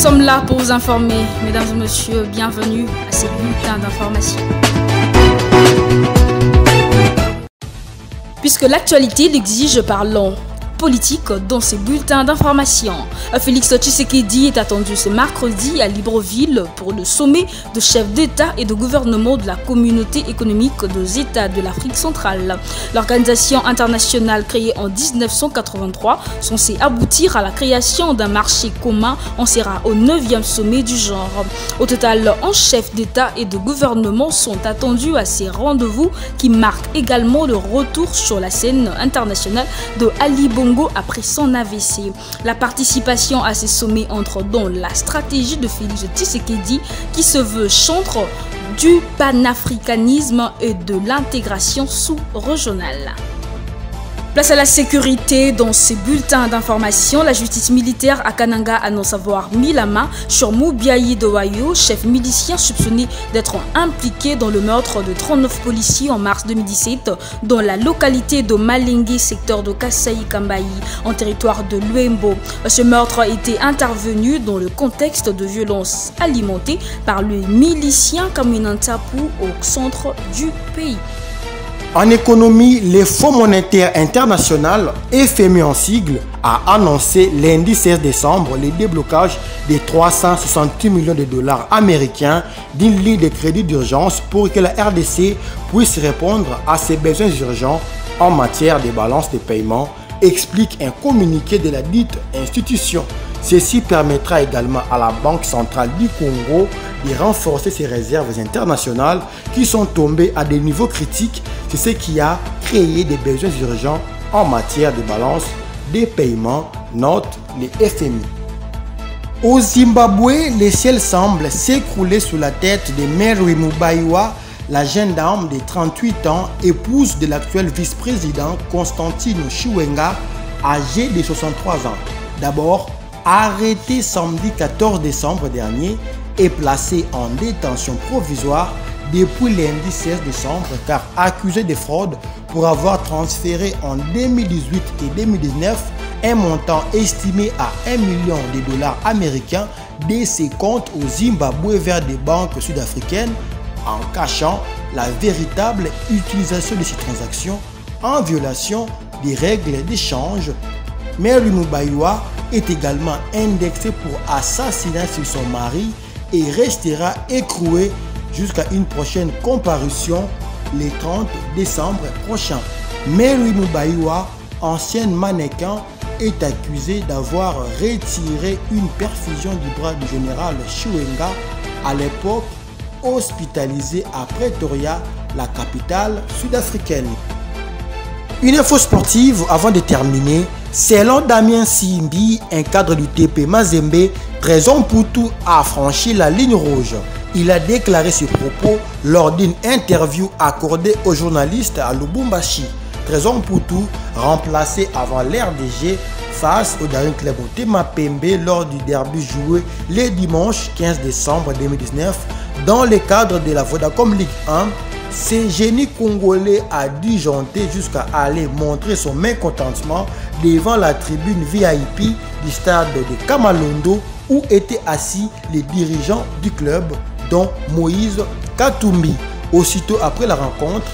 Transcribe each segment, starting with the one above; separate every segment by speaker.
Speaker 1: sommes là pour vous informer. Mesdames et messieurs, bienvenue à ces bulletins d'information. Puisque l'actualité l'exige, parlons politique dans ces bulletins d'information. Félix Tshisekedi est attendu ce mercredi à Libreville pour le sommet de chefs d'État et de gouvernement de la communauté économique des États de l'Afrique centrale. L'organisation internationale créée en 1983 censée aboutir à la création d'un marché commun en sera au 9e sommet du genre. Au total, 11 chefs d'État et de gouvernement sont attendus à ces rendez-vous qui marquent également le retour sur la scène internationale de Ali Bongo après son AVC. La participation à ces sommets entre dans la stratégie de Félix Tshisekedi qui se veut chantre du panafricanisme et de l'intégration sous-régionale. Place à la sécurité dans ces bulletins d'information. La justice militaire à Kananga annonce avoir mis la main sur Moubiayi Dowayo, chef milicien soupçonné d'être impliqué dans le meurtre de 39 policiers en mars 2017 dans la localité de Malengue, secteur de Kasai Kambayi, en territoire de Luembo. Ce meurtre a été intervenu dans le contexte de violences alimentées par le milicien Kaminantapu au centre du pays.
Speaker 2: En économie, le Fonds monétaire international, FMI en sigle, a annoncé lundi 16 décembre le déblocage de 368 millions de dollars américains d'une ligne de crédit d'urgence pour que la RDC puisse répondre à ses besoins urgents en matière de balance de paiement, explique un communiqué de la dite institution. Ceci permettra également à la Banque centrale du Congo de renforcer ses réserves internationales qui sont tombées à des niveaux critiques. C'est ce qui a créé des besoins urgents en matière de balance des paiements, note les FMI. Au Zimbabwe, le ciel semble s'écrouler sous la tête de Mary Mubaiwa, la jeune dame de 38 ans, épouse de l'actuel vice-président Constantino Chiwenga, âgé de 63 ans. D'abord, arrêtée samedi 14 décembre dernier et placée en détention provisoire depuis lundi 16 décembre car accusée de fraude pour avoir transféré en 2018 et 2019 un montant estimé à 1 million de dollars américains de ses comptes au Zimbabwe vers des banques sud-africaines en cachant la véritable utilisation de ces transactions en violation des règles d'échange. Mary Mubaiwa est également indexée pour assassinat sur son mari et restera écrouée jusqu'à une prochaine comparution le 30 décembre prochain. Mary Mubaiwa, ancienne mannequin, est accusée d'avoir retiré une perfusion du bras du général Chiwenga, à l'époque hospitalisé à Pretoria, la capitale sud-africaine. Une info sportive avant de terminer. Selon Damien Simbi, un cadre du TP Mazembe, Trésor Mputu a franchi la ligne rouge. Il a déclaré ses propos lors d'une interview accordée aux journalistes à Lubumbashi. Trésor Mputu, remplacé avant l'RDG face au Daring Club Motema Pembe lors du derby joué le dimanche 15 décembre 2019 dans le cadre de la Vodacom Ligue 1. Ce génie congolais a disjoncté jusqu'à aller montrer son mécontentement devant la tribune VIP du stade de Kamalondo où étaient assis les dirigeants du club, dont Moïse Katumbi. Aussitôt après la rencontre,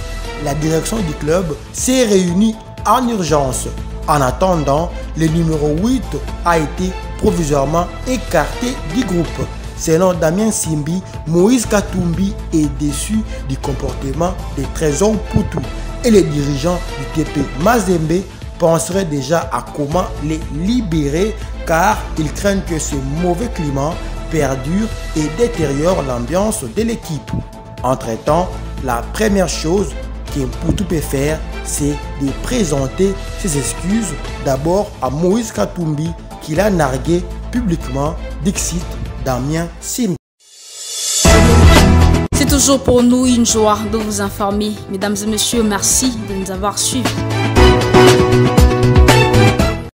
Speaker 2: la direction du club s'est réunie en urgence. En attendant, le numéro 8 a été provisoirement écarté du groupe. Selon Damien Simbi, Moïse Katumbi est déçu du comportement des Trésor Mputu et les dirigeants du TP Mazembe penseraient déjà à comment les libérer car ils craignent que ce mauvais climat perdure et détériore l'ambiance de l'équipe. Entre-temps, la première chose qu'Mputu peut faire, c'est de présenter ses excuses d'abord à Moïse Katumbi qu'il a nargué publiquement, dixit Damien Simbi.
Speaker 1: C'est toujours pour nous une joie de vous informer. Mesdames et messieurs, merci de nous avoir suivis.